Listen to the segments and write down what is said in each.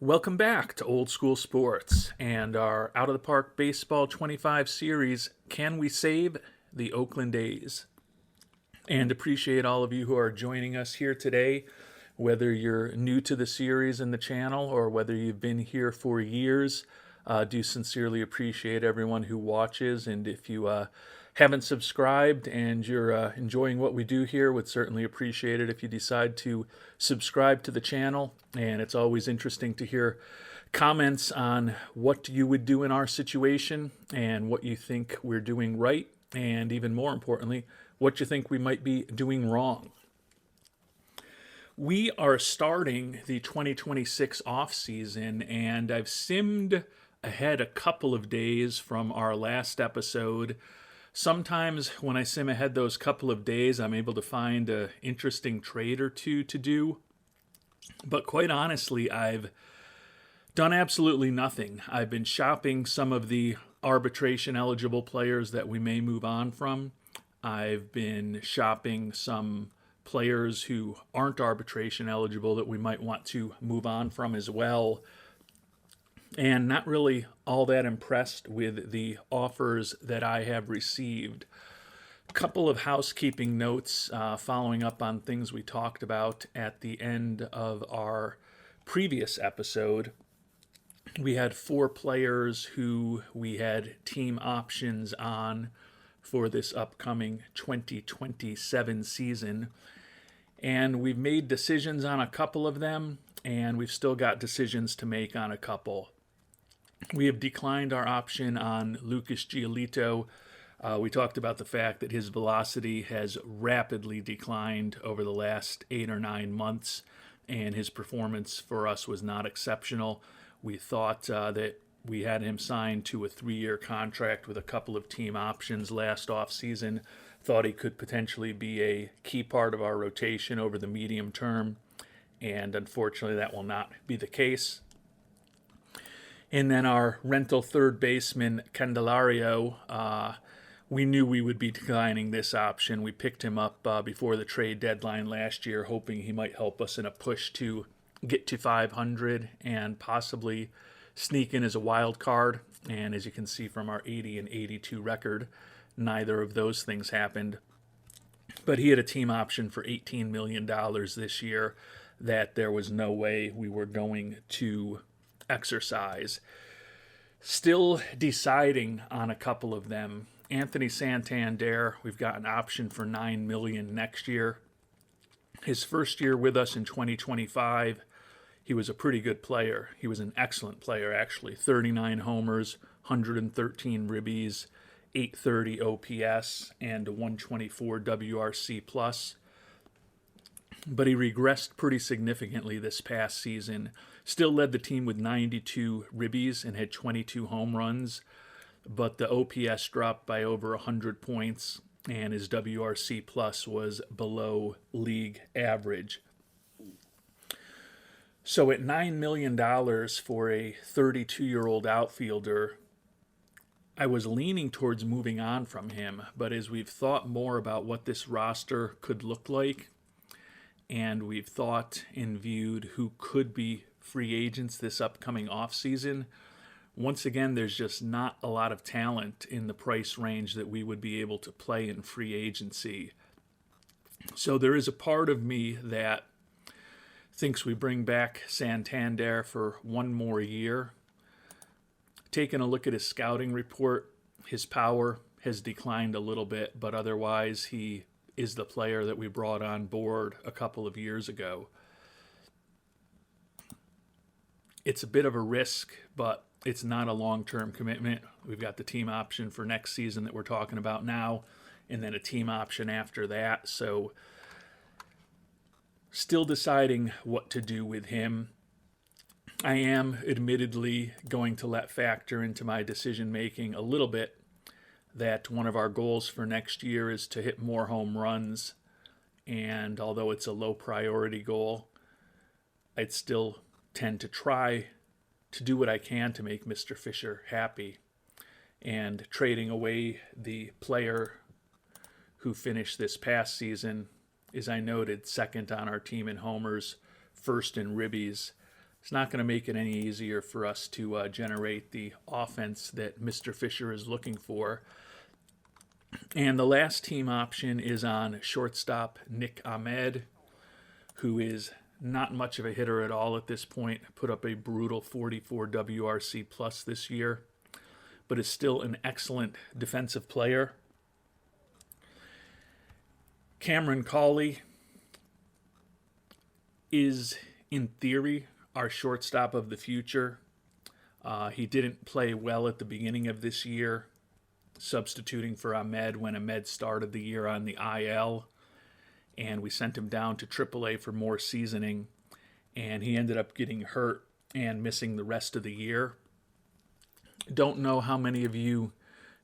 Welcome back to Old School Sports and our Out of the Park Baseball 25 series, Can We Save the Oakland A's? And appreciate all of you who are joining us here today, whether you're new to the series and the channel or whether you've been here for years. Do sincerely appreciate everyone who watches, and if you haven't subscribed and you're enjoying what we do here, would certainly appreciate it if you decide to subscribe to the channel. And it's always interesting to hear comments on what you would do in our situation and what you think we're doing right, and even more importantly, what you think we might be doing wrong. We are starting the 2026 offseason, and I've simmed ahead a couple of days from our last episode. Sometimes when I sim ahead those couple of days, I'm able to find an interesting trade or two to do. But quite honestly, I've done absolutely nothing. I've been shopping some of the arbitration eligible players that we may move on from. I've been shopping some players who aren't arbitration eligible that we might want to move on from as well. And not really all that impressed with the offers that I have received. A couple of housekeeping notes following up on things we talked about at the end of our previous episode. We had 4 players who we had team options on for this upcoming 2027 season. And we've made decisions on a couple of them, and we've still got decisions to make on a couple. We have declined our option on Lucas Giolito. We talked about the fact that his velocity has rapidly declined over the last 8 or 9 months, and his performance for us was not exceptional. We thought that we had him signed to a 3-year contract with a couple of team options last offseason. Thought he could potentially be a key part of our rotation over the medium term, and unfortunately that will not be the case. And then our rental third baseman, Candelario, we knew we would be declining this option. We picked him up before the trade deadline last year, hoping he might help us in a push to get to 500 and possibly sneak in as a wild card. And as you can see from our 80 and 82 record, neither of those things happened. But he had a team option for $18 million this year that there was no way we were going to exercise. Still deciding on a couple of them. Anthony Santander, we've got an option for $9 million next year. His first year with us in 2025, he was a pretty good player. He was an excellent player, actually. 39 homers, 113 ribbies, 830 OPS, and a 124 WRC+. But he regressed pretty significantly this past season. Still led the team with 92 ribbies and had 22 home runs, but the OPS dropped by over 100 points, and his WRC+ was below league average. So at $9 million for a 32-year-old outfielder, I was leaning towards moving on from him, but as we've thought more about what this roster could look like, and we've thought and viewed who could be free agents this upcoming offseason, once again, there's just not a lot of talent in the price range that we would be able to play in free agency. So there is a part of me that thinks we bring back Santander for one more year. Taking a look at his scouting report, his power has declined a little bit, but otherwise he is the player that we brought on board a couple of years ago. It's a bit of a risk, but it's not a long-term commitment. We've got the team option for next season that we're talking about now, and then a team option after that. So still deciding what to do with him. I am admittedly going to let factor into my decision-making a little bit that one of our goals for next year is to hit more home runs. And although it's a low priority goal, I'd still tend to try to do what I can to make Mr. Fisher happy. And trading away the player who finished this past season, as I noted, second on our team in homers, first in ribbies, It's not going to make it any easier for us to generate the offense that Mr. Fisher is looking for. And the last team option is on shortstop Nick Ahmed, who is not much of a hitter at all at this point. Put up a brutal 44 WRC plus this year, but is still an excellent defensive player. Cameron Cawley is, in theory, our shortstop of the future. He didn't play well at the beginning of this year, substituting for Ahmed when Ahmed started the year on the IL, and we sent him down to AAA for more seasoning, and he ended up getting hurt and missing the rest of the year. Don't know how many of you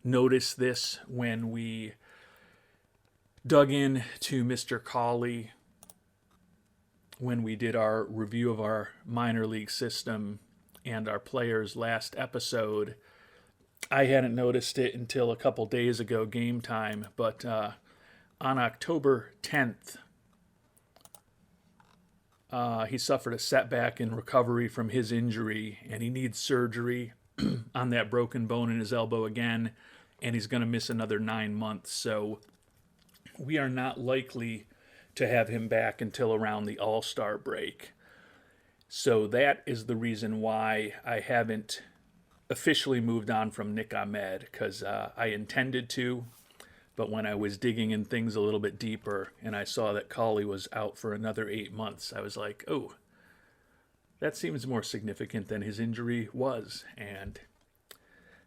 noticed this when we dug in to Mr. Cawley when we did our review of our minor league system and our players last episode. I hadn't noticed it until a couple days ago, game time, but on October 10th, he suffered a setback in recovery from his injury, and he needs surgery on that broken bone in his elbow again, and he's going to miss another 9 months. So we are not likely to have him back until around the All-Star break. So that is the reason why I haven't officially moved on from Nick Ahmed, because I intended to, but when I was digging in things a little bit deeper and I saw that Cawley was out for another 8 months, I was like, oh, that seems more significant than his injury was. And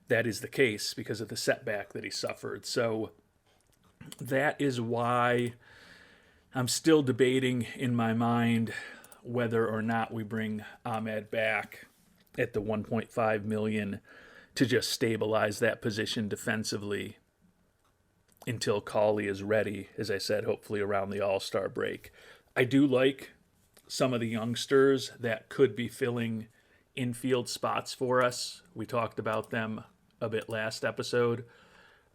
that is the case because of the setback that he suffered. So that is why I'm still debating in my mind whether or not we bring Ahmed back at the $1.5 million to just stabilize that position defensively until Cawley is ready, as I said, hopefully around the All-Star break. I do like some of the youngsters that could be filling infield spots for us. We talked about them a bit last episode,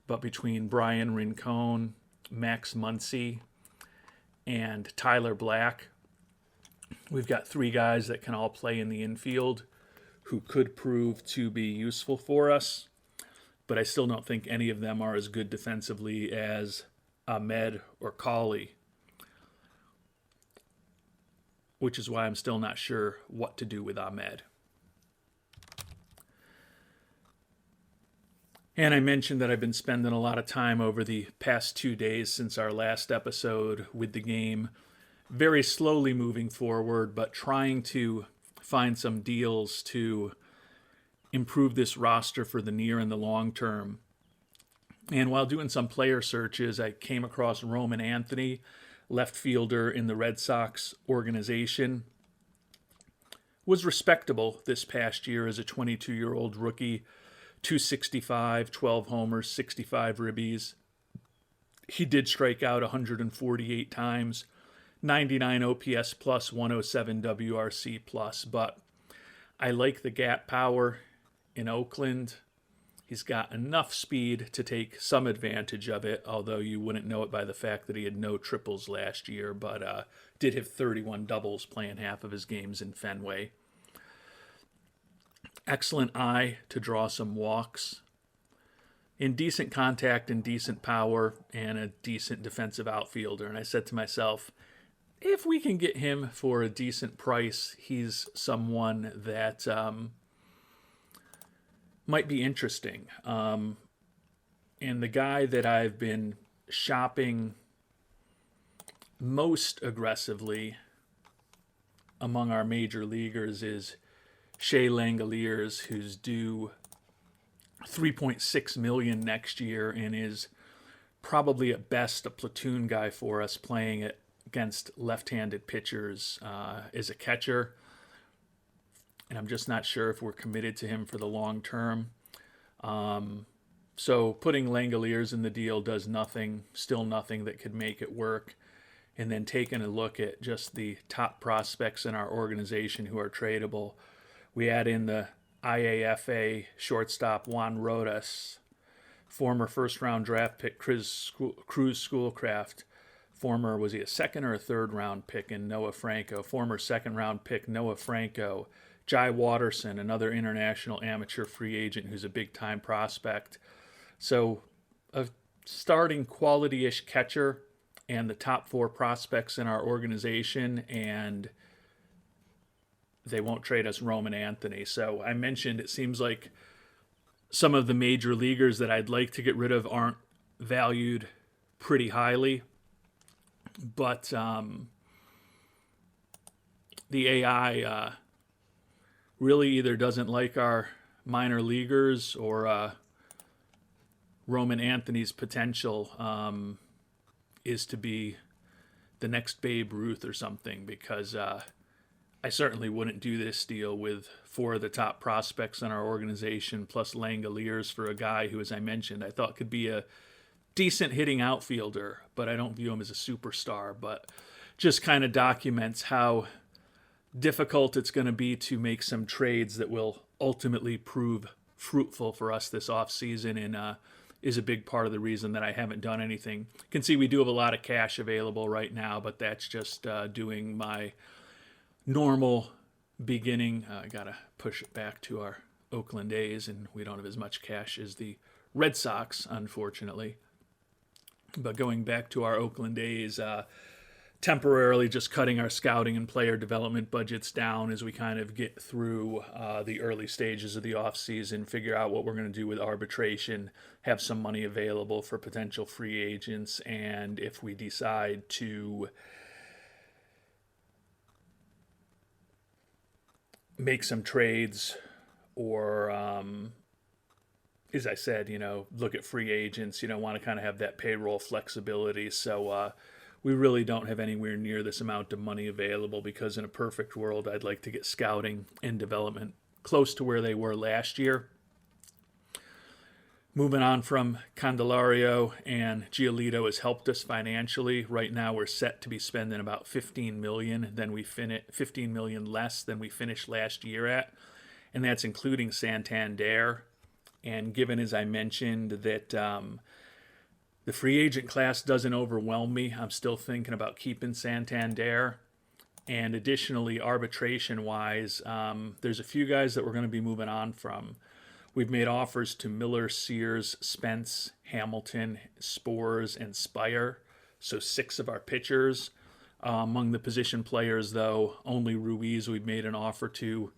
but between Brian Rincon, Max Muncy, and Tyler Black, we've got 3 guys that can all play in the infield who could prove to be useful for us, but I still don't think any of them are as good defensively as Ahmed or Cawley, which is why I'm still not sure what to do with Ahmed. And I mentioned that I've been spending a lot of time over the past 2 days since our last episode with the game, very slowly moving forward, but trying to find some deals to improve this roster for the near and the long term. And while doing some player searches, I came across Roman Anthony, left fielder in the Red Sox organization. Was respectable this past year as a 22-year-old rookie, 265, 12 homers, 65 ribbies. He did strike out 148 times, 99 OPS plus, 107 WRC plus, but I like the gap power in Oakland. He's got enough speed to take some advantage of it, although you wouldn't know it by the fact that he had no triples last year, but did have 31 doubles playing half of his games in Fenway. Excellent eye to draw some walks. In decent contact and decent power, and a decent defensive outfielder. And I said to myself, if we can get him for a decent price, he's someone that might be interesting. And the guy that I've been shopping most aggressively among our major leaguers is Shea Langoliers, who's due $3.6 million next year and is probably at best a platoon guy for us playing it against left-handed pitchers as a catcher. And I'm just not sure if we're committed to him for the long term. So putting Langoliers in the deal does nothing, still nothing that could make it work. And then taking a look at just the top prospects in our organization who are tradable, we add in the IAFA shortstop Juan Rodas, former first-round draft pick Cruz Schoolcraft, former, was he a second or a third round pick in Noah Franco, former second round pick Noah Franco, Jai Watterson, another international amateur free agent who's a big time prospect. So a starting quality-ish catcher and the top 4 prospects in our organization, and they won't trade us Roman Anthony. So I mentioned it seems like some of the major leaguers that I'd like to get rid of aren't valued pretty highly. But the AI really either doesn't like our minor leaguers or Roman Anthony's potential is to be the next Babe Ruth or something, because I certainly wouldn't do this deal with 4 of the top prospects in our organization plus Langoliers for a guy who, as I mentioned, I thought could be a decent hitting outfielder, but I don't view him as a superstar. But just kind of documents how difficult it's going to be to make some trades that will ultimately prove fruitful for us this offseason, and is a big part of the reason that I haven't done anything. You can see we do have a lot of cash available right now, but that's just doing my normal beginning. I got to push it back to our Oakland A's, and we don't have as much cash as the Red Sox, unfortunately. But going back to our Oakland A's, temporarily just cutting our scouting and player development budgets down as we kind of get through the early stages of the offseason, figure out what we're going to do with arbitration, have some money available for potential free agents, and if we decide to make some trades or, as I said, look at free agents, want to kind of have that payroll flexibility. So we really don't have anywhere near this amount of money available, because in a perfect world, I'd like to get scouting and development close to where they were last year. Moving on from Candelario and Giolito has helped us financially. Right now, we're set to be spending about $15 million less than we finished last year at, and that's including Santander. And given, as I mentioned, that the free agent class doesn't overwhelm me, I'm still thinking about keeping Santander. And additionally, arbitration-wise, there's a few guys that we're going to be moving on from. We've made offers to Miller, Sears, Spence, Hamilton, Spores, and Spire. So 6 of our pitchers. Among the position players, though, only Ruiz we've made an offer to.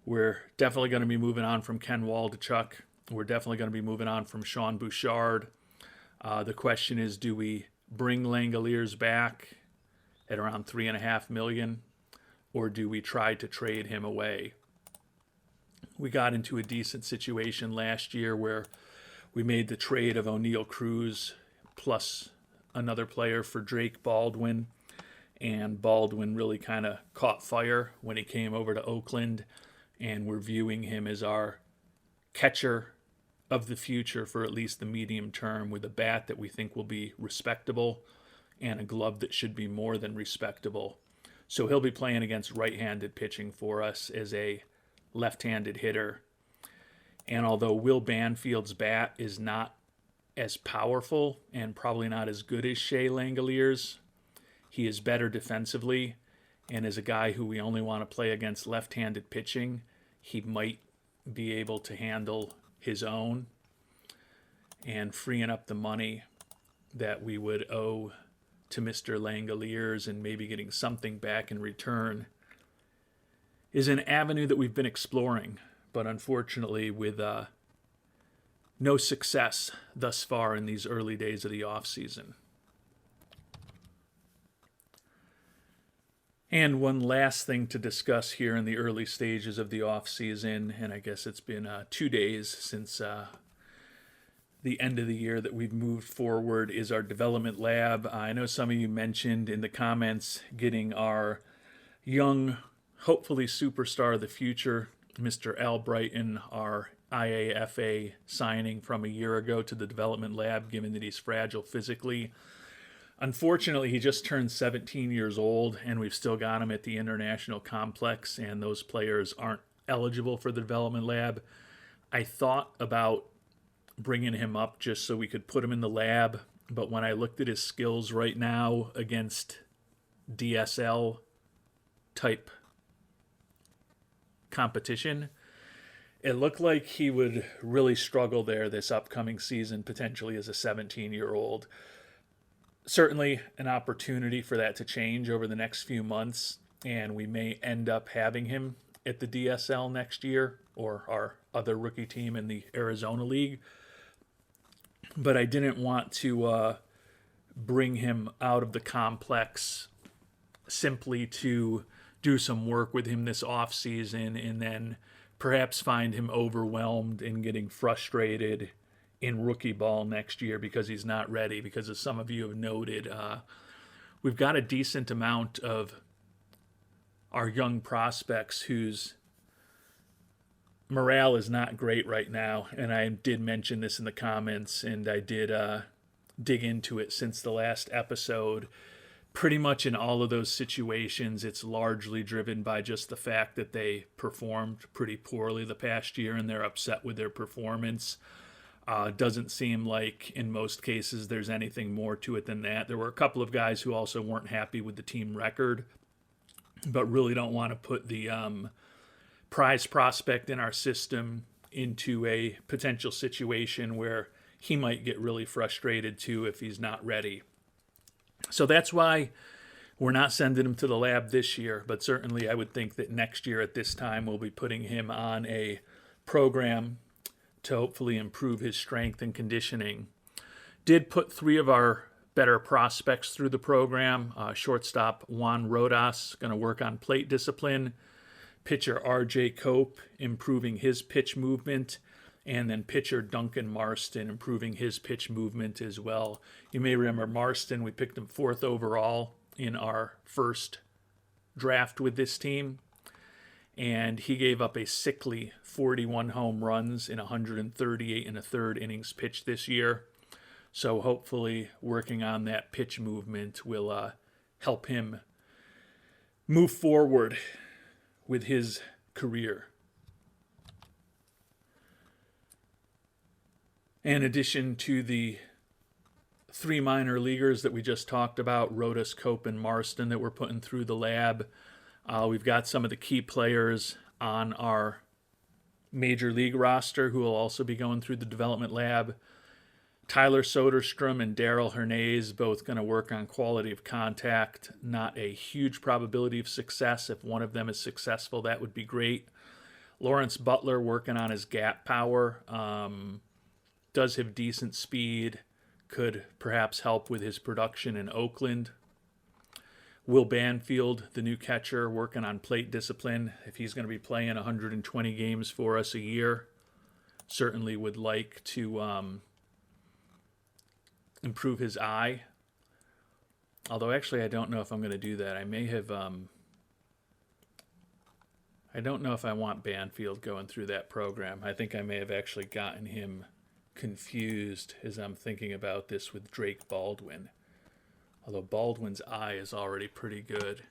We're definitely going to be moving on from Ken Waldichuk. We're definitely going to be moving on from Sean Bouchard. The question is, do we bring Langoliers back at around $3.5 million, or do we try to trade him away? We got into a decent situation last year where we made the trade of O'Neal Cruz plus another player for Drake Baldwin, and Baldwin really kind of caught fire when he came over to Oakland, and we're viewing him as our catcher of the future for at least the medium term, with a bat that we think will be respectable and a glove that should be more than respectable. So he'll be playing against right-handed pitching for us as a left-handed hitter. And although Will Banfield's bat is not as powerful and probably not as good as Shea Langoliers, he is better defensively, and as a guy who we only want to play against left-handed pitching, he might be able to handle his own, and freeing up the money that we would owe to Mr. Langoliers and maybe getting something back in return is an avenue that we've been exploring, but unfortunately with no success thus far in these early days of the offseason. And one last thing to discuss here in the early stages of the offseason, and I guess it's been 2 days since the end of the year that we've moved forward, is our development lab. I know some of you mentioned in the comments getting our young, hopefully superstar of the future, Mr. Al Brighton, our IAFA signing from a year ago, to the development lab, given that he's fragile physically. Unfortunately, he just turned 17 years old, and we've still got him at the International Complex, and those players aren't eligible for the development lab. I thought about bringing him up just so we could put him in the lab But when I looked at his skills right now against DSL type competition, it looked like he would really struggle there this upcoming season, potentially as a 17-year-old. Certainly an opportunity for that to change over the next few months, and we may end up having him at the DSL next year or our other rookie team in the Arizona League. But I didn't want to bring him out of the complex simply to do some work with him this offseason and then perhaps find him overwhelmed and getting frustrated in rookie ball next year because he's not ready. Because as some of you have noted, we've got a decent amount of our young prospects whose morale is not great right now. And I did mention this in the comments, and I did dig into it since the last episode. Pretty much in all of those situations, it's largely driven by just the fact that they performed pretty poorly the past year and they're upset with their performance. Doesn't seem like in most cases there's anything more to it than that. There were a couple of guys who also weren't happy with the team record, but really don't want to put the prize prospect in our system into a potential situation where he might get really frustrated too if he's not ready. So that's why we're not sending him to the lab this year, but certainly I would think that next year at this time we'll be putting him on a program to hopefully improve his strength and conditioning. Did put 3 of our better prospects through the program. Shortstop Juan Rodas, going to work on plate discipline. Pitcher R.J. Cope, improving his pitch movement. And then pitcher Duncan Marston, improving his pitch movement as well. You may remember Marston, we picked him 4th overall in our first draft with this team. And he gave up a sickly 41 home runs in 138 and a third innings pitched this year. So hopefully working on that pitch movement will help him move forward with his career. In addition to the 3 minor leaguers that we just talked about, Rodas, Cope, and Marston, that we're putting through the lab, we've got some of the key players on our major league roster who will also be going through the development lab. Tyler Soderstrom and Daryl Hernandez both going to work on quality of contact. Not a huge probability of success. If one of them is successful, that would be great. Lawrence Butler working on his gap power. Does have decent speed. Could perhaps help with his production in Oakland. Will Banfield, the new catcher, working on plate discipline. If he's going to be playing 120 games for us a year, certainly would like to improve his eye. Although actually I don't know if I'm going to do that. I may have... I don't know if I want Banfield going through that program. I think I may have actually gotten him confused as I'm thinking about this with Drake Baldwin. Although Baldwin's eye is already pretty good.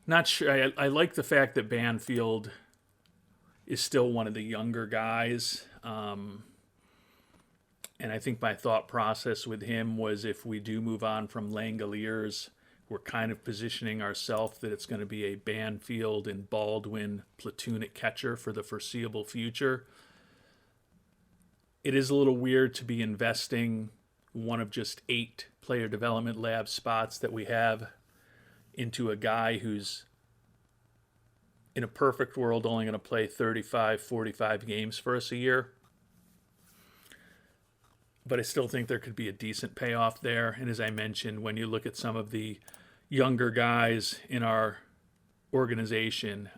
Not sure. I like the fact that Banfield is still one of the younger guys. And I think my thought process with him was if we do move on from Langoliers, we're kind of positioning ourselves that it's going to be a Banfield and Baldwin platoon at catcher for the foreseeable future. It is a little weird to be investing one of just 8 player development lab spots that we have into a guy who's in a perfect world only going to play 35, 45 games for us a year. But I still think there could be a decent payoff there. And as I mentioned, when you look at some of the younger guys in our organization,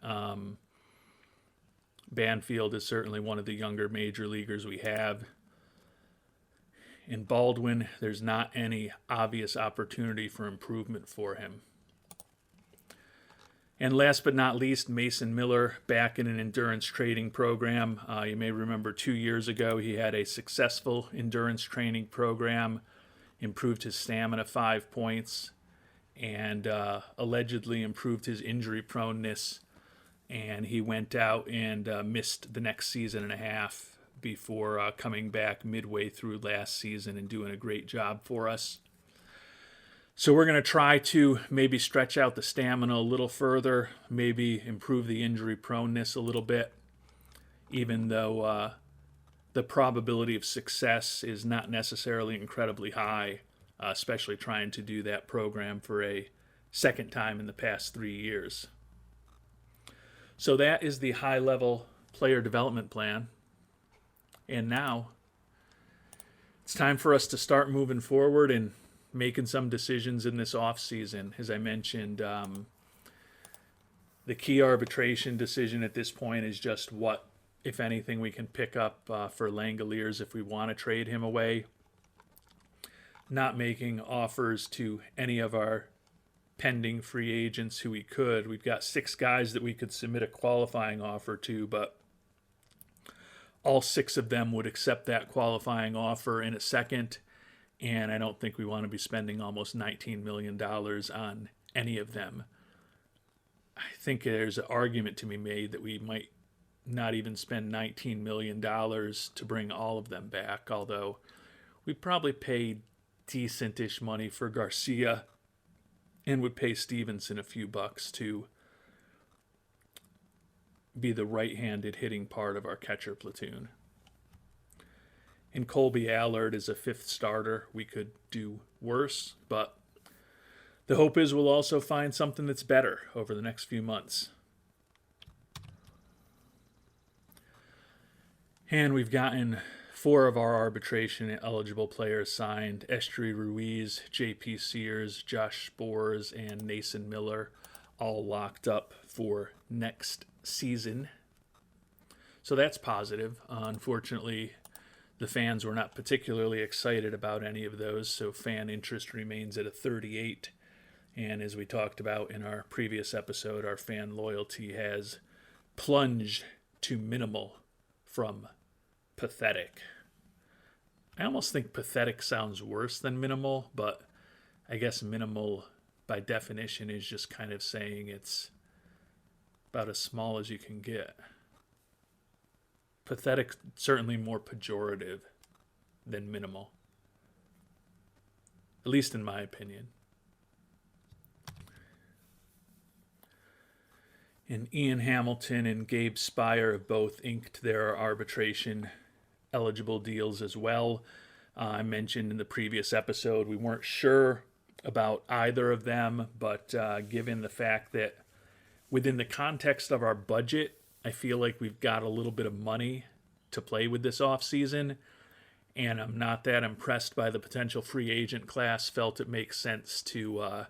Banfield is certainly one of the younger major leaguers we have. In Baldwin, there's not any obvious opportunity for improvement for him. And last but not least, Mason Miller back in an endurance training program. You may remember 2 years ago he had a successful endurance training program, improved his stamina 5 points, and allegedly improved his injury proneness. And he went out and missed the next season and a half before coming back midway through last season and doing a great job for us. So we're going to try to maybe stretch out the stamina a little further, maybe improve the injury proneness a little bit, even though the probability of success is not necessarily incredibly high, especially trying to do that program for a second time in the past 3 years. So that is the high-level player development plan. And now it's time for us to start moving forward and making some decisions in this offseason. As I mentioned, the key arbitration decision at this point is just what, if anything, we can pick up for Langoliers if we want to trade him away. Not making offers to any of our pending free agents who we could. We've got 6 guys that we could submit a qualifying offer to, but all 6 of them would accept that qualifying offer in a second, and I don't think we want to be spending almost $19 million on any of them. I think there's an argument to be made that we might not even spend $19 million to bring all of them back, although we probably pay decent-ish money for Garcia and would pay Stevenson a few bucks to be the right-handed hitting part of our catcher platoon. And Colby Allard is a 5th starter. We could do worse, but the hope is we'll also find something that's better over the next few months. And we've gotten 4 of our arbitration-eligible players signed: Estri Ruiz, J.P. Sears, Josh Spores, and Nason Miller, all locked up for next season. So that's positive. Unfortunately, the fans were not particularly excited about any of those, so fan interest remains at a 38. And as we talked about in our previous episode, our fan loyalty has plunged to minimal from pathetic. I almost think pathetic sounds worse than minimal, but I guess minimal by definition is just kind of saying it's about as small as you can get. Pathetic, certainly more pejorative than minimal, at least in my opinion. And Ian Hamilton and Gabe Spire have both inked their arbitration eligible deals as well. I mentioned in the previous episode we weren't sure about either of them, but given the fact that within the context of our budget, I feel like we've got a little bit of money to play with this offseason, and I'm not that impressed by the potential free agent class. Felt it makes sense to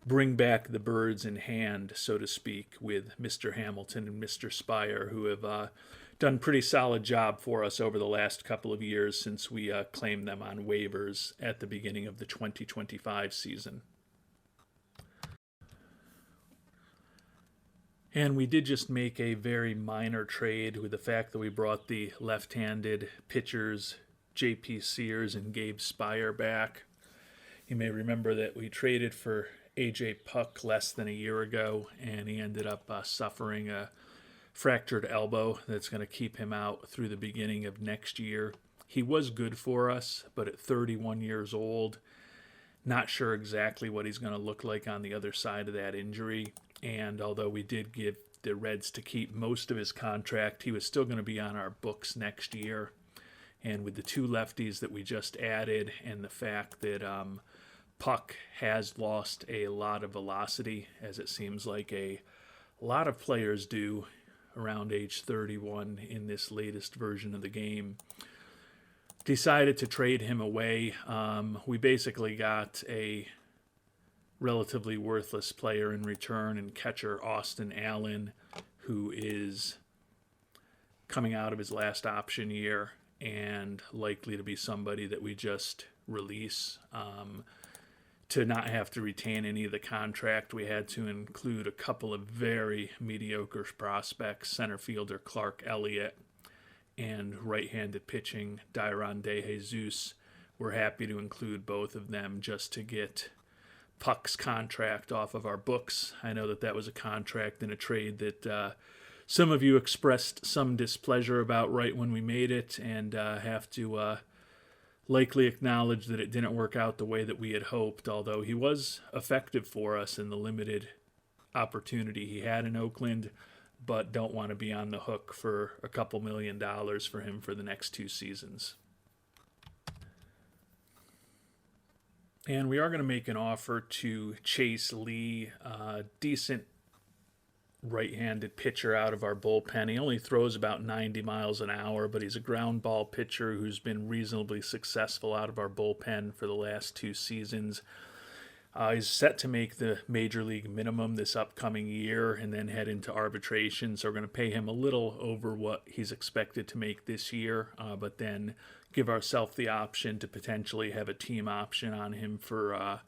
bring back the birds in hand, so to speak, with Mr. Hamilton and Mr. Spire, who have done a pretty solid job for us over the last couple of years since we claimed them on waivers at the beginning of the 2025 season. And we did just make a very minor trade with the fact that we brought the left-handed pitchers J.P. Sears and Gabe Spire back. You may remember that we traded for A.J. Puck less than a year ago, and he ended up suffering a fractured elbow that's going to keep him out through the beginning of next year. He was good for us, but at 31 years old, not sure exactly what he's going to look like on the other side of that injury. And although we did give the Reds to keep most of his contract, he was still going to be on our books next year. And with the 2 lefties that we just added and the fact that Puck has lost a lot of velocity, as it seems like a lot of players do around age 31 in this latest version of the game, decided to trade him away. We basically got a relatively worthless player in return, and catcher Austin Allen, who is coming out of his last option year and likely to be somebody that we just release. To not have to retain any of the contract, we had to include a couple of very mediocre prospects, center fielder Clark Elliott and right-handed pitching Dairon De Jesus. We're happy to include both of them just to get Puck's contract off of our books. I know that was a contract in a trade that some of you expressed some displeasure about right when we made it, and have to likely acknowledge that it didn't work out the way that we had hoped, although he was effective for us in the limited opportunity he had in Oakland, but don't want to be on the hook for a couple $1 million for him for the next 2 seasons. And we are going to make an offer to Chase Lee, decent right-handed pitcher out of our bullpen. He only throws about 90 miles an hour, but he's a ground ball pitcher who's been reasonably successful out of our bullpen for the last 2 seasons. He's set to make the major league minimum this upcoming year and then head into arbitration. So we're going to pay him a little over what he's expected to make this year, but then give ourselves the option to potentially have a team option on him for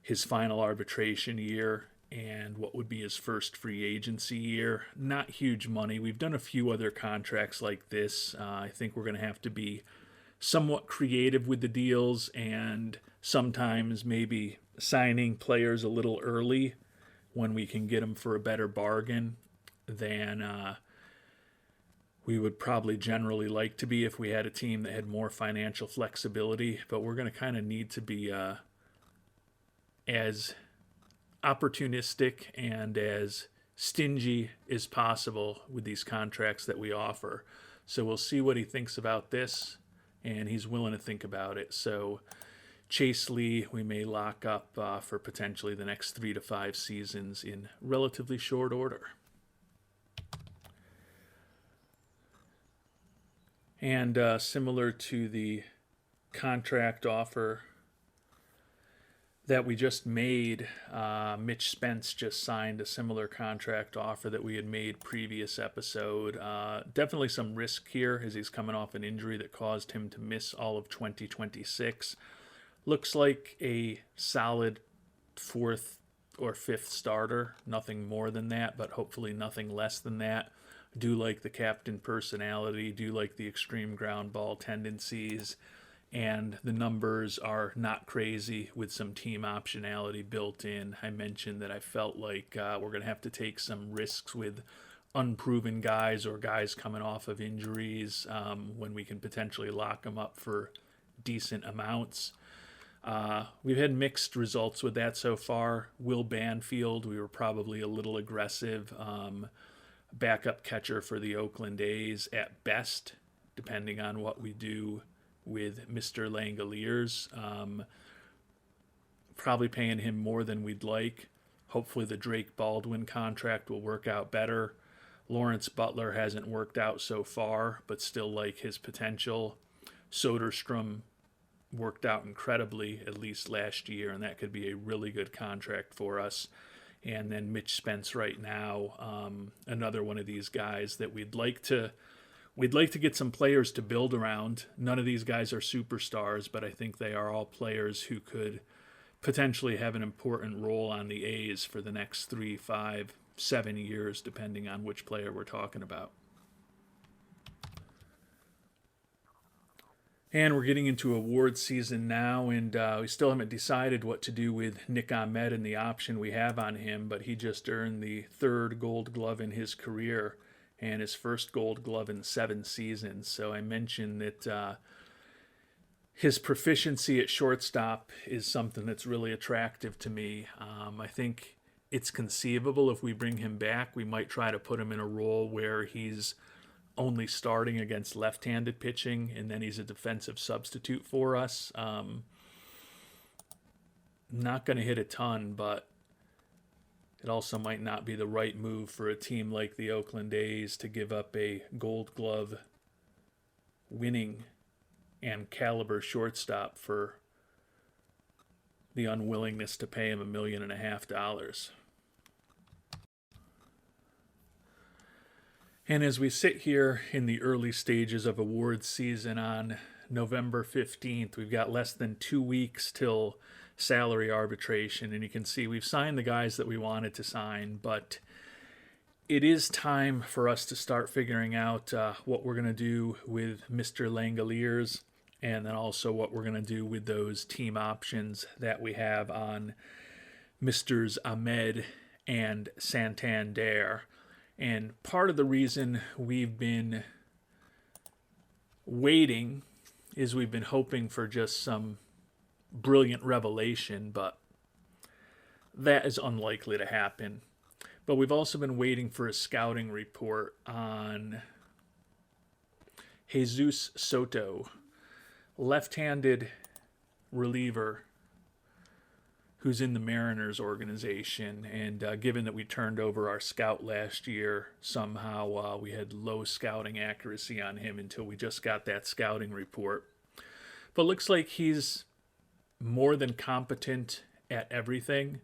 his final arbitration year and what would be his first free agency year. Not huge money. We've done a few other contracts like this. I think we're going to have to be somewhat creative with the deals and sometimes maybe signing players a little early when we can get them for a better bargain than we would probably generally like to be if we had a team that had more financial flexibility. But we're going to kind of need to be as opportunistic and as stingy as possible with these contracts that we offer. So we'll see what he thinks about this, and he's willing to think about it. So Chase Lee, we may lock up for potentially the next 3 to 5 seasons in relatively short order. And similar to the contract offer that we just made, Mitch Spence just signed a similar contract offer that we had made previous episode. Definitely some risk here as he's coming off an injury that caused him to miss all of 2026. Looks like a solid 4th or 5th starter. Nothing more than that, but hopefully nothing less than that. Do like the captain personality, do like the extreme ground ball tendencies, and the numbers are not crazy with some team optionality built in. I mentioned that I felt like we're going to have to take some risks with unproven guys or guys coming off of injuries when we can potentially lock them up for decent amounts. We've had mixed results with that so far. Will Banfield, we were probably a little aggressive. Backup catcher for the Oakland A's at best, depending on what we do with Mr. Langoliers. Probably paying him more than we'd like. Hopefully the Drake Baldwin contract will work out better. Lawrence Butler hasn't worked out so far, but still like his potential. Soderstrom worked out incredibly, at least last year, and that could be a really good contract for us. And then Mitch Spence right now, another one of these guys that we'd like to get some players to build around. None of these guys are superstars, but I think they are all players who could potentially have an important role on the A's for the next 3, 5, 7 years, depending on which player we're talking about. And we're getting into award season now, and we still haven't decided what to do with Nick Ahmed and the option we have on him, but he just earned the 3rd Gold Glove in his career and his first Gold Glove in 7 seasons. So I mentioned that his proficiency at shortstop is something that's really attractive to me. I think it's conceivable if we bring him back, we might try to put him in a role where he's only starting against left-handed pitching, and then he's a defensive substitute for us. Not going to hit a ton, but it also might not be the right move for a team like the Oakland A's to give up a Gold Glove winning and caliber shortstop for the unwillingness to pay him $1.5 million. And as we sit here in the early stages of awards season on November 15th, we've got less than 2 weeks till salary arbitration. And you can see we've signed the guys that we wanted to sign, but it is time for us to start figuring out what we're going to do with Mr. Langoliers, and then also what we're going to do with those team options that we have on Mr. Ahmed and Santander. And part of the reason we've been waiting is we've been hoping for just some brilliant revelation, but that is unlikely to happen. But we've also been waiting for a scouting report on Jesus Soto, left-handed reliever who's in the Mariners organization. And given that we turned over our scout last year, somehow we had low scouting accuracy on him until we just got that scouting report. But looks like he's more than competent at everything.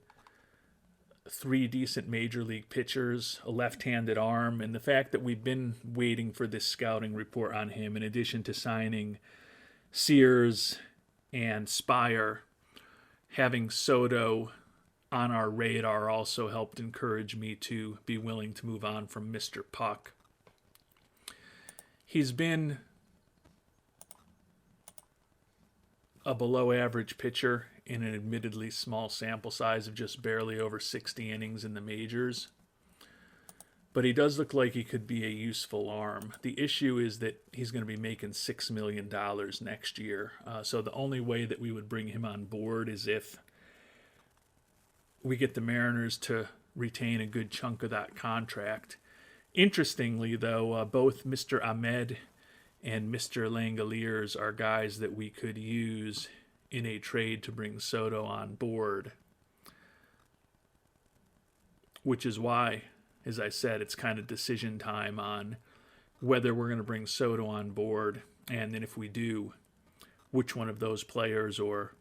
3 decent major league pitchers, a left-handed arm, and the fact that we've been waiting for this scouting report on him, in addition to signing Sears and Spire, having Soto on our radar also helped encourage me to be willing to move on from Mr. Puck. He's been a below-average pitcher in an admittedly small sample size of just barely over 60 innings in the majors. But he does look like he could be a useful arm. The issue is that he's going to be making $6 million next year. So the only way that we would bring him on board is if we get the Mariners to retain a good chunk of that contract. Interestingly, though, both Mr. Ahmed and Mr. Langoliers are guys that we could use in a trade to bring Soto on board, which is why, as I said, it's kind of decision time on whether we're going to bring Soto on board, and then if we do, which one of those players or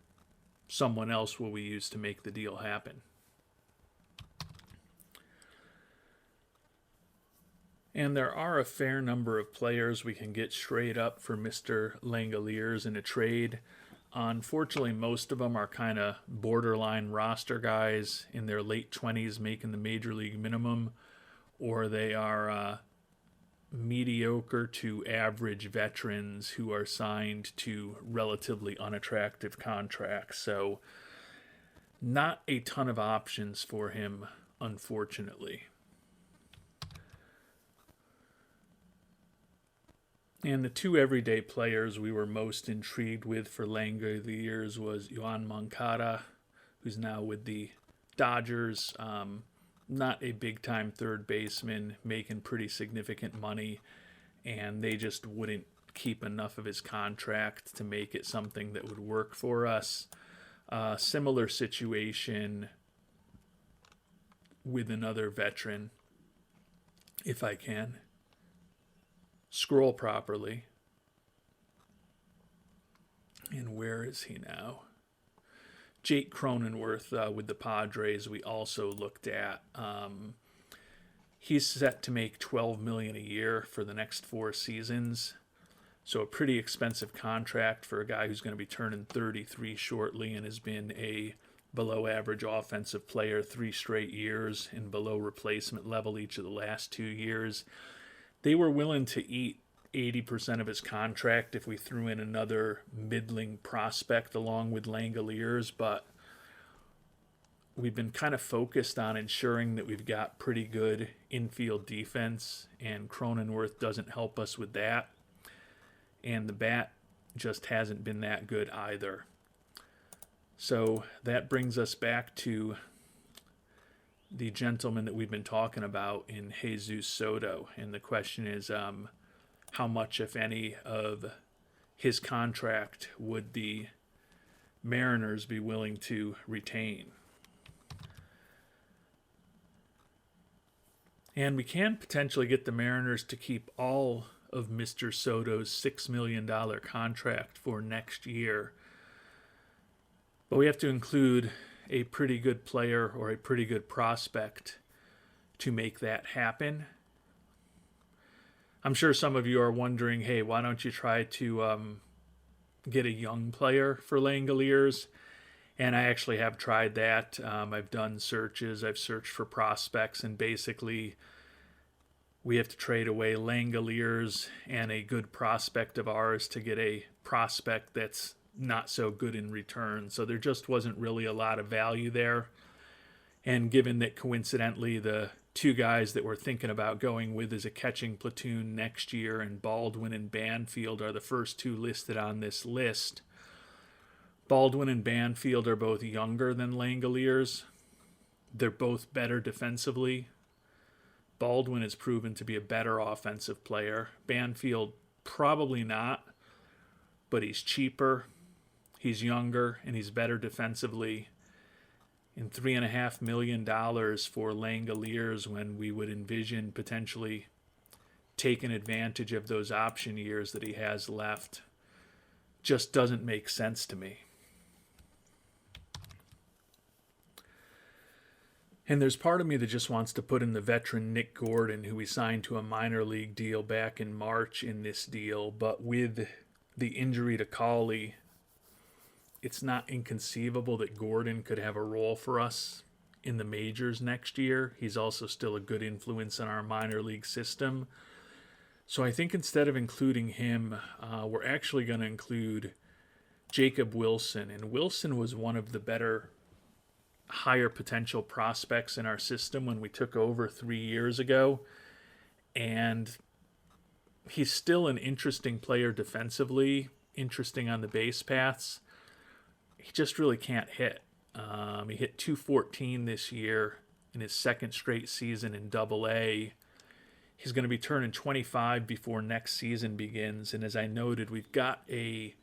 someone else will we use to make the deal happen. And there are a fair number of players we can get straight up for Mr. Langoliers in a trade. Unfortunately, most of them are kind of borderline roster guys in their late 20s making the major league minimum, or they are mediocre to average veterans who are signed to relatively unattractive contracts. So not a ton of options for him, unfortunately. And the 2 everyday players we were most intrigued with for Langoliers was Yoan Moncada, who's now with the Dodgers. Not a big-time third baseman, making pretty significant money, and they just wouldn't keep enough of his contract to make it something that would work for us. Similar situation with another veteran, if I can scroll properly. And where is he now? Jake Cronenworth with the Padres we also looked at. He's set to make $12 million a year for the next 4 seasons. So a pretty expensive contract for a guy who's going to be turning 33 shortly and has been a below average offensive player 3 straight years and below replacement level each of the last 2 years. They were willing to eat 80% of his contract if we threw in another middling prospect along with Langoliers, but we've been kind of focused on ensuring that we've got pretty good infield defense, and Cronenworth doesn't help us with that. And the bat just hasn't been that good either. So that brings us back to the gentleman that we've been talking about in Jesus Soto. And the question is, how much, if any, of his contract would the Mariners be willing to retain? And we can potentially get the Mariners to keep all of Mr. Soto's $6 million contract for next year. But we have to include a pretty good player or a pretty good prospect to make that happen. I'm sure some of you are wondering, hey, why don't you try to get a young player for Langoliers? And I actually have tried that. I've done searches. I've searched for prospects, and basically we have to trade away Langoliers and a good prospect of ours to get a prospect that's not so good in return. So there just wasn't really a lot of value there. And given that coincidentally the two guys that we're thinking about going with as a catching platoon next year, and Baldwin and Banfield are the first two listed on this list. Baldwin and Banfield are both younger than Langoliers. They're both better defensively. Baldwin has proven to be a better offensive player. Banfield, probably not, but he's cheaper, he's younger, and he's better defensively. And $3.5 million for Langoliers, when we would envision potentially taking advantage of those option years that he has left, just doesn't make sense to me. And there's part of me that just wants to put in the veteran Nick Gordon, who we signed to a minor league deal back in March, in this deal. But with the injury to Cawley, it's not inconceivable that Gordon could have a role for us in the majors next year. He's also still a good influence in our minor league system. So I think instead of including him, we're actually going to include Jacob Wilson. And Wilson was one of the better, higher potential prospects in our system when we took over 3 years ago. And he's still an interesting player defensively, interesting on the base paths. He just really can't hit. He hit .214 this year in his second straight season in Double-A. He's going to be turning 25 before next season begins. And as I noted, we've got a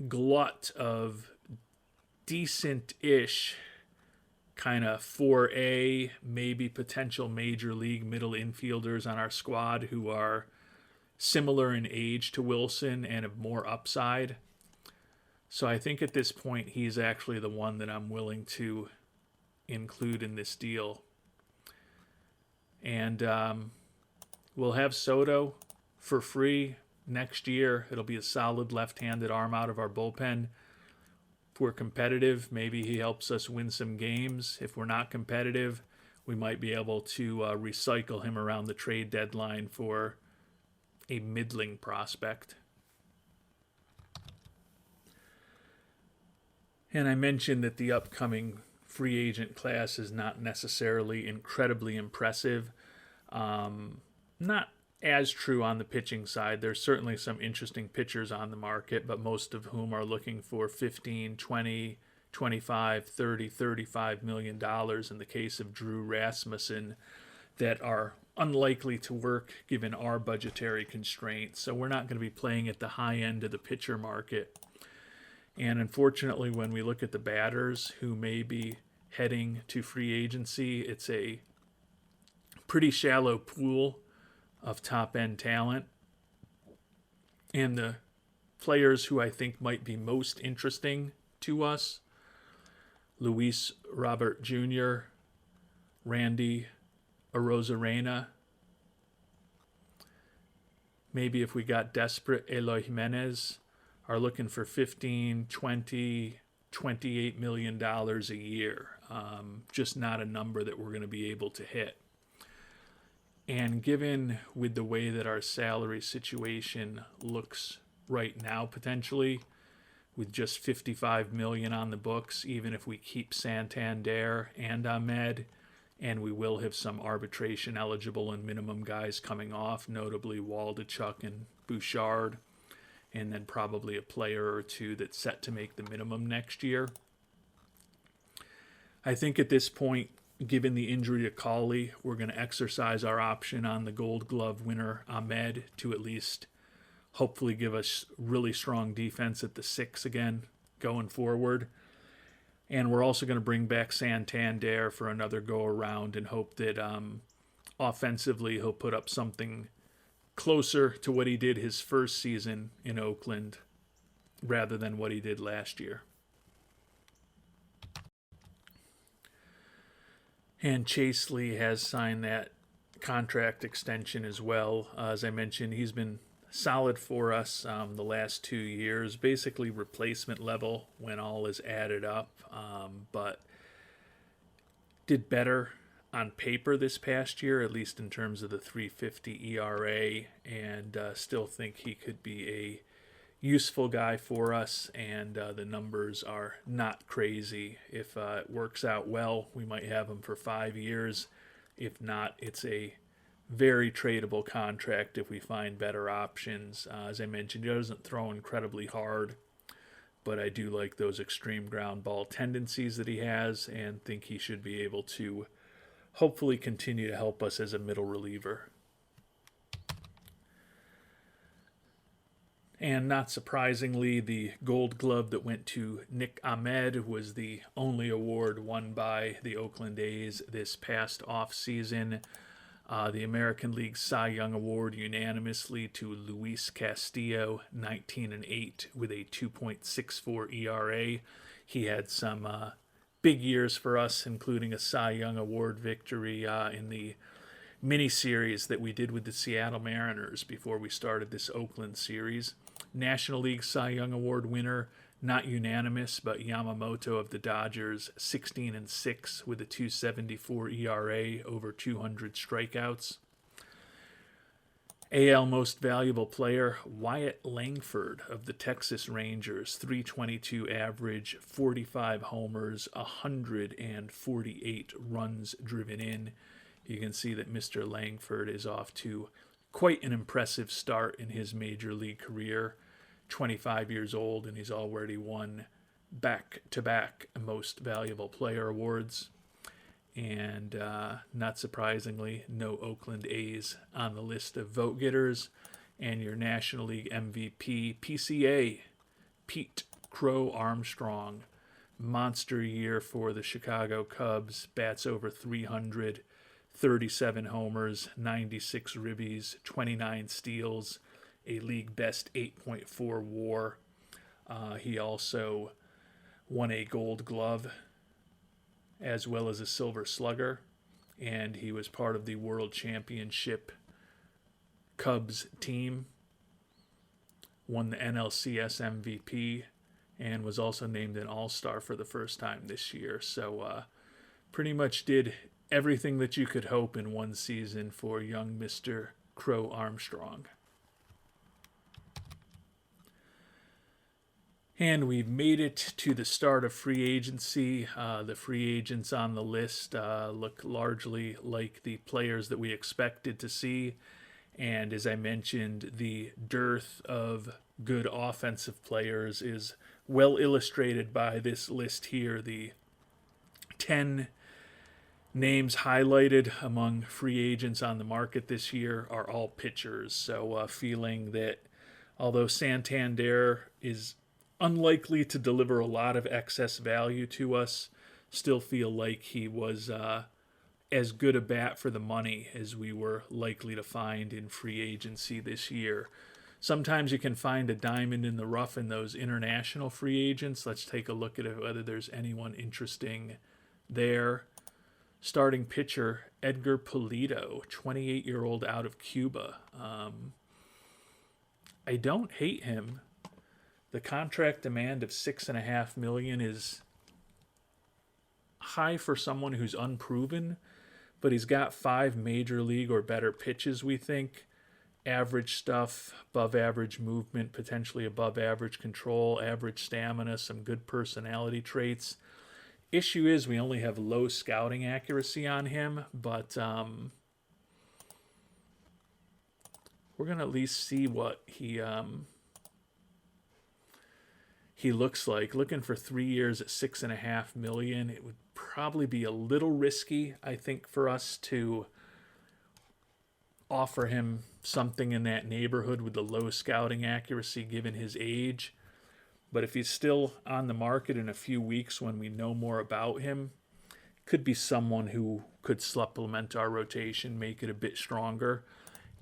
glut of decent-ish kind of 4A, maybe potential major league middle infielders on our squad who are similar in age to Wilson and have more upside. So I think at this point he's actually the one that I'm willing to include in this deal. And we'll have Soto for free next year. It'll be a solid left-handed arm out of our bullpen. If we're competitive, maybe he helps us win some games. If we're not competitive, we might be able to recycle him around the trade deadline for a middling prospect. And I mentioned that the upcoming free agent class is not necessarily incredibly impressive. Not as true on the pitching side. There's certainly some interesting pitchers on the market, but most of whom are looking for $15, $20, $25, $30, $35 million in the case of Drew Rasmussen, that are unlikely to work given our budgetary constraints. So we're not going to be playing at the high end of the pitcher market. And unfortunately, when we look at the batters who may be heading to free agency, it's a pretty shallow pool of top-end talent. And the players who I think might be most interesting to us: Luis Robert Jr., Randy Arozarena. Maybe if we got desperate, Eloy Jimenez, are looking for $15, $20, $28 million a year. Just not a number that we're going to be able to hit. And given with the way that our salary situation looks right now, potentially, with just $55 million on the books, even if we keep Santander and Ahmed, and we will have some arbitration eligible and minimum guys coming off, notably Waldachuk and Bouchard, and then probably a player or two that's set to make the minimum next year. I think at this point, given the injury to Cawley, we're going to exercise our option on the Gold Glove winner Ahmed to at least hopefully give us really strong defense at the 6 again going forward. And we're also going to bring back Santander for another go-around and hope that offensively he'll put up something closer to what he did his first season in Oakland rather than what he did last year. And Chase Lee has signed that contract extension as well. As I mentioned, he's been solid for us the last 2 years, basically replacement level when all is added up, but did better on paper this past year, at least in terms of the 3.50 ERA, and still think he could be a useful guy for us, and the numbers are not crazy. If it works out well, we might have him for 5 years If not, it's a very tradable contract if we find better options. As I mentioned, he doesn't throw incredibly hard, but I do like those extreme ground ball tendencies that he has and think he should be able to hopefully continue to help us as a middle reliever. And not surprisingly, the Gold Glove that went to Nick Ahmed was the only award won by the Oakland A's this past offseason. The American League Cy Young Award unanimously to Luis Castillo, 19-8 with a 2.64 ERA. He had some big years for us, including a Cy Young Award victory in the mini-series that we did with the Seattle Mariners before we started this Oakland series. National League Cy Young Award winner, not unanimous, but Yamamoto of the Dodgers, 16-6 with a 2.74 ERA over 200 strikeouts. AL Most Valuable Player, Wyatt Langford of the Texas Rangers, 322 average, 45 homers, 148 runs driven in. You can see that Mr. Langford is off to quite an impressive start in his major league career. 25 years old, and he's already won back-to-back Most Valuable Player awards. And not surprisingly, no Oakland A's on the list of vote getters. And your National League MVP, PCA, Pete Crow Armstrong. Monster year for the Chicago Cubs. Bats over 300, 37 homers, 96 ribbies, 29 steals, a league best 8.4 WAR. He also won a Gold Glove as well as a Silver Slugger, and he was part of the World Championship Cubs team, won the NLCS MVP, and was also named an All-Star for the first time this year. So pretty much did everything that you could hope in one season for young Mr. Crow Armstrong. And we've made it to the start of free agency. The free agents on the list look largely like the players that we expected to see. And as I mentioned, the dearth of good offensive players is well illustrated by this list here. The 10 names highlighted among free agents on the market this year are all pitchers. So feeling that although Santander is unlikely to deliver a lot of excess value to us, still feel like he was as good a bat for the money as we were likely to find in free agency this year. Sometimes you can find a diamond in the rough in those international free agents. Let's take a look at whether there's anyone interesting there. Starting pitcher, Edgar Pulido, 28-year-old out of Cuba. I don't hate him. The contract demand of $6.5 million is high for someone who's unproven, but he's got 5 major league or better pitches, we think. Average stuff, above average movement, potentially above average control, average stamina, some good personality traits. Issue is we only have low scouting accuracy on him, but we're going to at least see what he looks like. Looking for 3 years at $6.5 million. It would probably be a little risky, I think, for us to offer him something in that neighborhood with the low scouting accuracy given his age. But if he's still on the market in a few weeks when we know more about him, could be someone who could supplement our rotation, make it a bit stronger.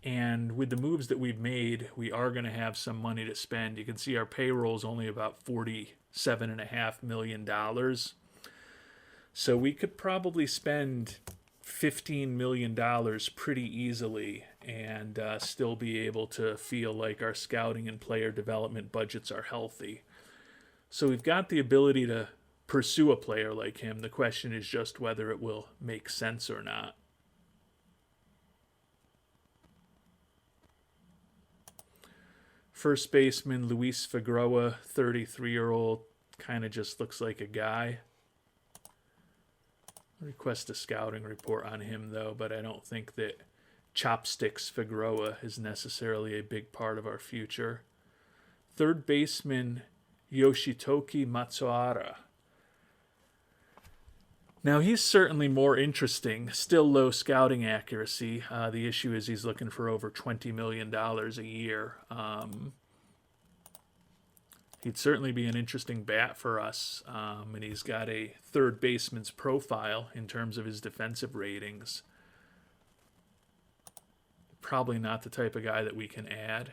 And with the moves that we've made, we are going to have some money to spend. You can see our payroll is only about $47.5 million. So we could probably spend $15 million pretty easily and still be able to feel like our scouting and player development budgets are healthy. So we've got the ability to pursue a player like him. The question is just whether it will make sense or not. First baseman Luis Figueroa, 33-year-old, kind of just looks like a guy. Request a scouting report on him, though, but I don't think that Chopsticks Figueroa is necessarily a big part of our future. Third baseman Yoshitoki Matsuhara. Now, he's certainly more interesting. Still low scouting accuracy. The issue is he's looking for over $20 million a year. He'd certainly be an interesting bat for us. And he's got a third baseman's profile in terms of his defensive ratings. Probably not the type of guy that we can add.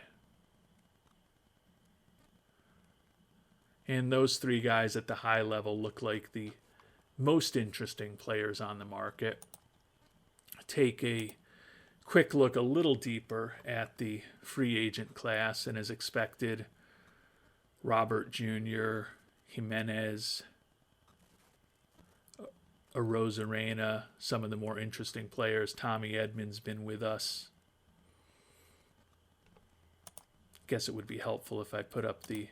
And those three guys at the high level look like the most interesting players on the market. Take a quick look a little deeper at the free agent class, and as expected, Robert Jr., Jimenez, Arozarena, some of the more interesting players. Tommy Edmonds been with us. Guess it would be helpful if I put up the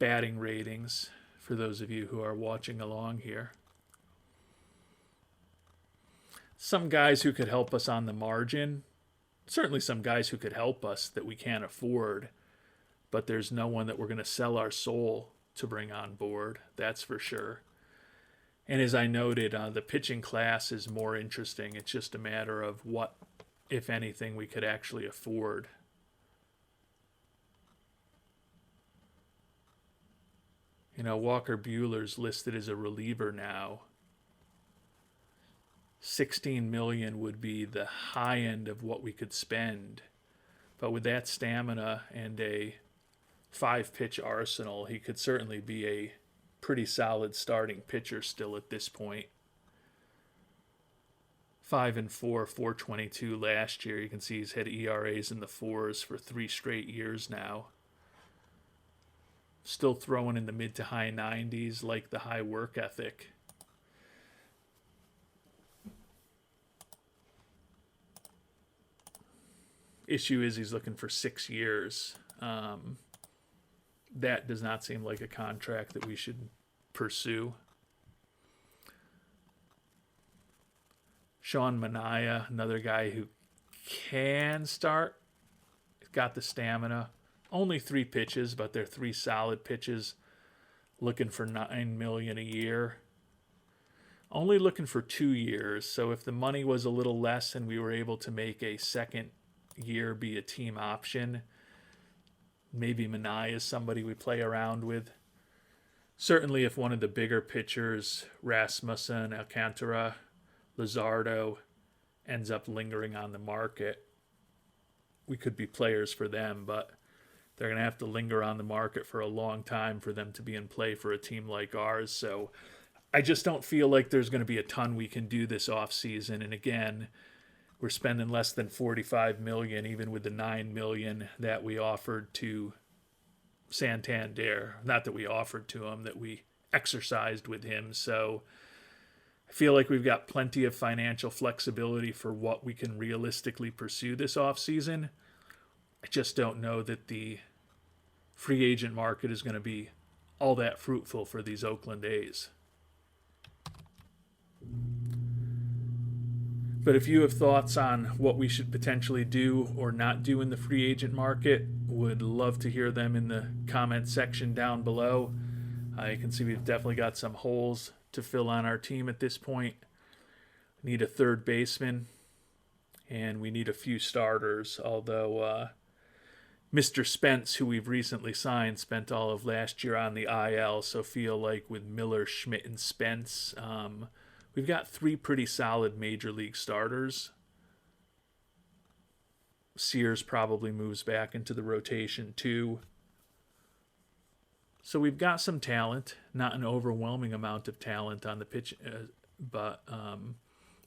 batting ratings for those of you who are watching along here. Some guys who could help us on the margin. Certainly some guys who could help us that we can't afford. But there's no one that we're going to sell our soul to bring on board. That's for sure. And as I noted, the pitching class is more interesting. It's just a matter of what, if anything, we could actually afford. You know, Walker Buehler's listed as a reliever now. $16 million would be the high end of what we could spend. But with that stamina and a 5-pitch arsenal, he could certainly be a pretty solid starting pitcher still at this point. 5-4, 4.22 last year. You can see he's had ERAs in the 4s for 3 straight years now. Still throwing in the mid to high 90s, like the high work ethic. Issue is he's looking for 6 years. That does not seem like a contract that we should pursue. Sean Manaea, another guy who can start. He's got the stamina. Only 3 pitches, but they're 3 solid pitches. Looking for $9 million a year. Only looking for 2 years. So if the money was a little less and we were able to make a second year be a team option, maybe Manaea is somebody we play around with. Certainly if one of the bigger pitchers, Rasmussen, Alcantara, Luzardo, ends up lingering on the market, we could be players for them, but they're going to have to linger on the market for a long time for them to be in play for a team like ours. So I just don't feel like there's going to be a ton we can do this offseason. And again, we're spending less than $45 million, even with the $9 million that we offered to Santander. Not that we offered to him, that we exercised with him. So I feel like we've got plenty of financial flexibility for what we can realistically pursue this offseason. I just don't know that the free agent market is going to be all that fruitful for these Oakland A's. But if you have thoughts on what we should potentially do or not do in the free agent market, would love to hear them in the comment section down below. You can see we've definitely got some holes to fill on our team at this point. We need a third baseman, and we need a few starters, although Mr. Spence, who we've recently signed, spent all of last year on the IL, so feel like with Miller, Schmidt, and Spence, we've got 3 pretty solid major league starters. Sears probably moves back into the rotation too. So we've got some talent, not an overwhelming amount of talent on the pitch, but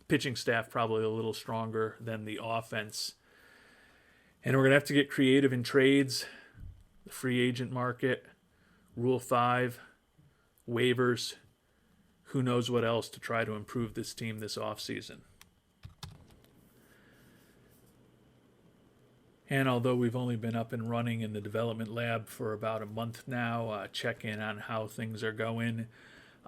pitching staff probably a little stronger than the offense. And we're going to have to get creative in trades, the free agent market, Rule 5, waivers, who knows what else to try to improve this team this offseason. And although we've only been up and running in the development lab for about a month now, check in on how things are going.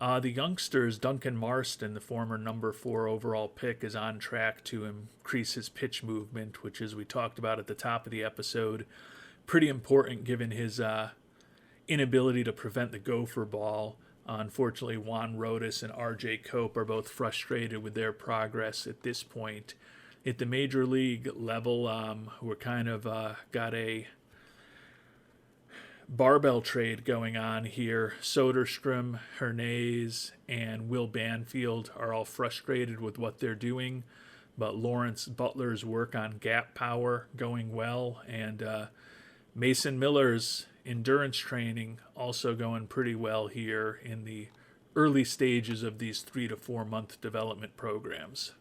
The youngsters, Duncan Marston, the former number 4 overall pick, is on track to increase his pitch movement, which, as we talked about at the top of the episode, pretty important given his inability to prevent the gopher ball. Unfortunately, Juan Rodas and R.J. Cope are both frustrated with their progress at this point. At the major league level, we're kind of got a barbell trade going on here. Soderstrom, Hernandez, and Will Banfield are all frustrated with what they're doing, but Lawrence Butler's work on gap power going well, and Mason Miller's endurance training also going pretty well here in the early stages of these 3 to 4 month development programs.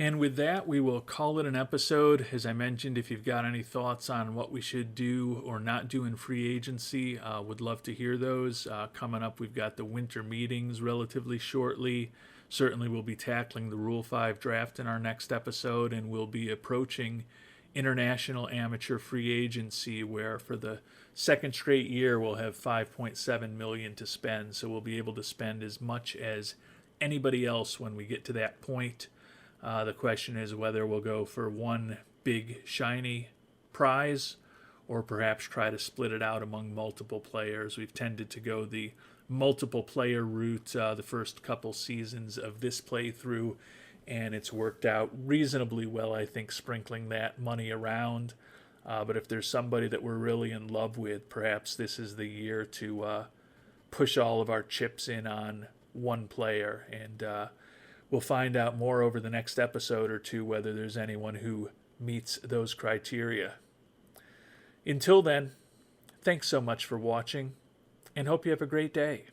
And with that, we will call it an episode. As I mentioned, if you've got any thoughts on what we should do or not do in free agency, would love to hear those. Coming up, we've got the winter meetings relatively shortly. Certainly we'll be tackling the Rule 5 draft in our next episode, and we'll be approaching international amateur free agency, where for the second straight year we'll have $5.7 million to spend. So we'll be able to spend as much as anybody else when we get to that point. The question is whether we'll go for one big shiny prize or perhaps try to split it out among multiple players. We've tended to go the multiple player route the first couple seasons of this playthrough, and it's worked out reasonably well, I think, sprinkling that money around. But if there's somebody that we're really in love with, perhaps this is the year to push all of our chips in on one player, and we'll find out more over the next episode or two whether there's anyone who meets those criteria. Until then, thanks so much for watching, and hope you have a great day.